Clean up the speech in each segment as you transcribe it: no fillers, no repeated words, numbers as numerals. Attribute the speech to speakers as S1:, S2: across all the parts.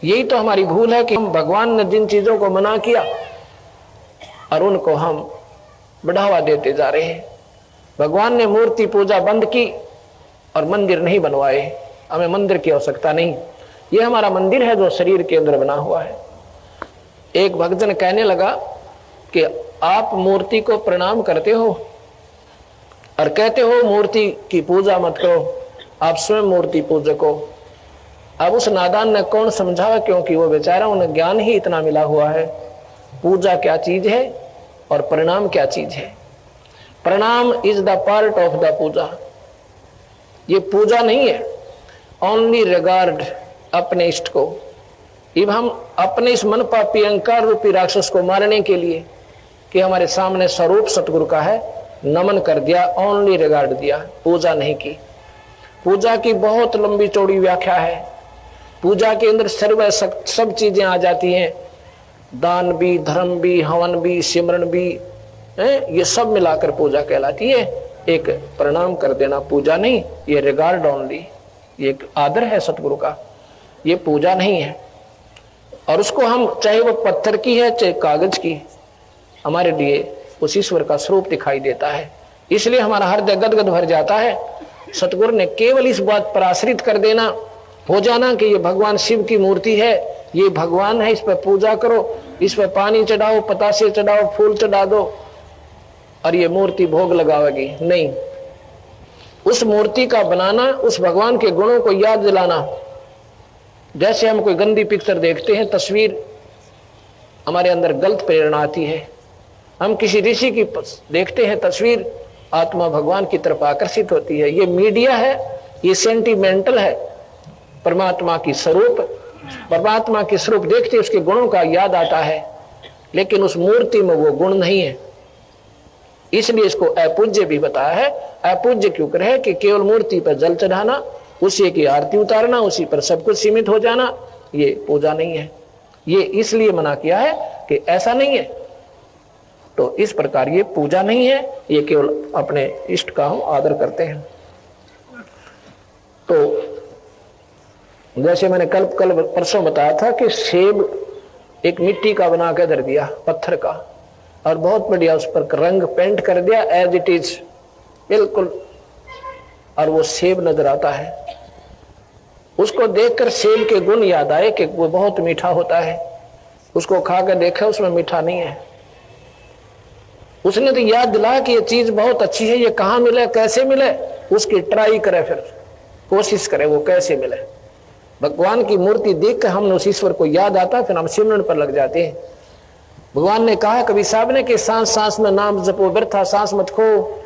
S1: यही तो हमारी भूल है कि हम भगवान ने जिन चीजों को मना किया और उनको हम बढ़ावा देते जा रहे हैं। भगवान ने मूर्ति पूजा बंद की और मंदिर नहीं बनवाए। हमें मंदिर की आवश्यकता नहीं, ये हमारा मंदिर है जो शरीर के अंदर बना हुआ है। एक भक्तजन कहने लगा कि आप मूर्ति को प्रणाम करते हो और कहते हो मूर्ति की पूजा मत करो, आप स्वयं मूर्ति पूजक हो। अब उस नादान ने कौन समझावा, क्योंकि वो बेचारा उन्हें ज्ञान ही इतना मिला हुआ है पूजा क्या चीज है और प्रणाम क्या चीज है। Pranam is the part of the puja, ये पूजा नहीं है। ओनली रिगार्ड अपने इष्ट को। अब हम अपने इस मन पापी अहंकार रूपी राक्षस को मारने के लिए कि हमारे सामने स्वरूप सतगुरु का है, नमन कर दिया, ओनली रिगार्ड दिया, पूजा नहीं की। पूजा की बहुत लंबी चौड़ी व्याख्या है। पूजा के अंदर सर्व सब चीजें आ जाती हैं, दान भी, धर्म भी, हवन भी, सिमरन भी, ये सब मिलाकर पूजा कहलाती है। एक प्रणाम कर देना पूजा नहीं, ये रिगार्ड ओनली, ये एक आदर है सतगुरु का, ये पूजा नहीं है। और उसको हम चाहे वो पत्थर की है चाहे कागज की, हमारे लिए उस ईश्वर का स्वरूप दिखाई देता है, इसलिए हमारा हृदय गदगद भर जाता है। सतगुरु ने केवल इस बात पर आश्रित कर देना हो जाना कि ये भगवान शिव की मूर्ति है, ये भगवान है, इस पर पूजा करो, इस पर पानी चढ़ाओ, पतासे चढ़ाओ, फूल चढ़ा दो और ये मूर्ति भोग लगावेगी। नहीं, उस मूर्ति का बनाना, उस भगवान के गुणों को याद दिलाना। जैसे हम कोई गंदी पिक्चर देखते हैं, तस्वीर, हमारे अंदर गलत प्रेरणा आती है। हम किसी ऋषि की देखते हैं तस्वीर, आत्मा भगवान की तरफ आकर्षित होती है। ये मीडिया है, ये सेंटिमेंटल है। परमात्मा की स्वरूप, परमात्मा की स्वरूप देखते उसके गुणों का याद आता है, लेकिन उस मूर्ति में वो गुण नहीं है, इसलिए इसको अपूज्य भी बताया है। अपूज्य क्यों करे कि केवल मूर्ति पर जल चढ़ाना, उसी की आरती उतारना, उसी पर सब कुछ सीमित हो जाना, ये पूजा नहीं है। ये इसलिए मना किया है कि ऐसा नहीं है, तो इस प्रकार ये पूजा नहीं है, ये केवल अपने इष्ट का हम आदर करते हैं। तो जैसे मैंने कल परसों बताया था कि सेब एक मिट्टी का बना के धर दिया, पत्थर का, और बहुत बढ़िया उस पर रंग पेंट कर दिया एज इट इज बिल्कुल, और वो सेब नजर आता है। उसको देखकर सेब के गुण याद आए कि वो बहुत मीठा होता है। उसको खा कर देखा, उसमें मीठा नहीं है। उसने तो याद दिलाया कि ये चीज बहुत अच्छी है, ये कहाँ मिले, कैसे मिले, उसकी ट्राई करे, फिर कोशिश करे वो कैसे मिले। भगवान की मूर्ति देखकर हमने उस ईश्वर को याद आता, फिर हम सिमरन पर लग जाते हैं। भगवान ने कहा कभी साहब ने कि सांस सांस में नाम जपो, व्यर्था सांस मत खो,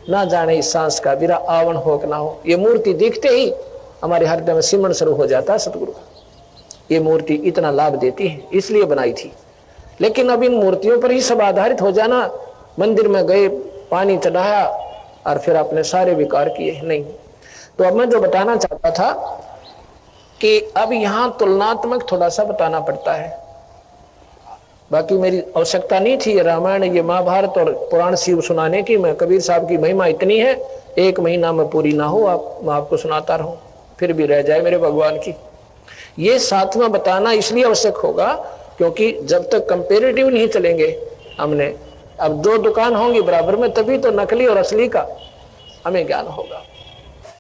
S1: ना जाने इस सांस का बिरा आवण हो कि ना हो। ये मूर्ति देखते ही हमारे हृदय में सिमरन शुरू हो जाता है सतगुरु। ये मूर्ति इतना लाभ देती है, इसलिए बनाई थी। लेकिन अब इन मूर्तियों पर ही सब आधारित हो जाना, मंदिर में गए, पानी चढ़ाया और फिर अपने सारे विकार किए, नहीं। तो अब मैं जो बताना चाहता था कि अब यहां तुलनात्मक थोड़ा सा बताना पड़ता है। बाकी मेरी आवश्यकता नहीं थी ये रामायण, ये महाभारत और पुराण शिव सुनाने की। मैं कबीर साहब की महिमा इतनी है, 1 महीना में पूरी ना हो, मैं आपको सुनाता रहूं, फिर भी रह जाए मेरे भगवान की। ये सातवां बताना इसलिए आवश्यक होगा क्योंकि जब तक कंपेरेटिव नहीं चलेंगे हमने, अब 2 दुकान होंगी बराबर में, तभी तो नकली और असली का हमें ज्ञान होगा।